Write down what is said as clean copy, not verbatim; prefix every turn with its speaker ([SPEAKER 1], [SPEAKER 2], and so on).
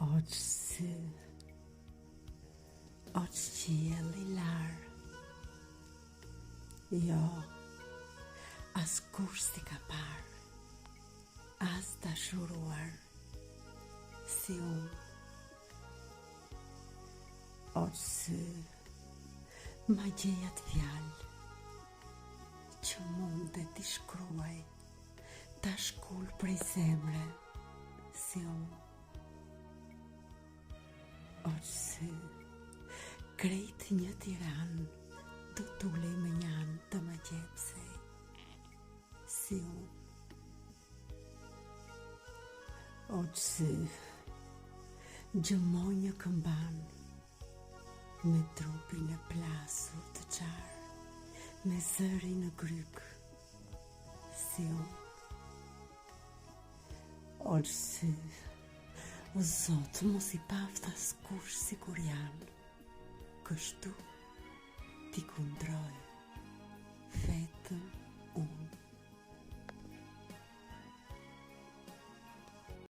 [SPEAKER 1] Oqë sy, oqë qiell I lar, jo, as kur si ka par, as dashuruar si unë. Oqë sy, ma gjejat fjalë që mund dhe t'i shkruaj, ta shkull prej zemre si unë. Oqë sy, krejt një Tiranë do t'ulej më njanë të më gjepsej si unë. Oqë sy, gjëmoj një këmban me trupin e plasur të qarë, me zëri në gryk si unë. Oqë sy, o Zot, mos I pafta s'kush si kur janë, kështu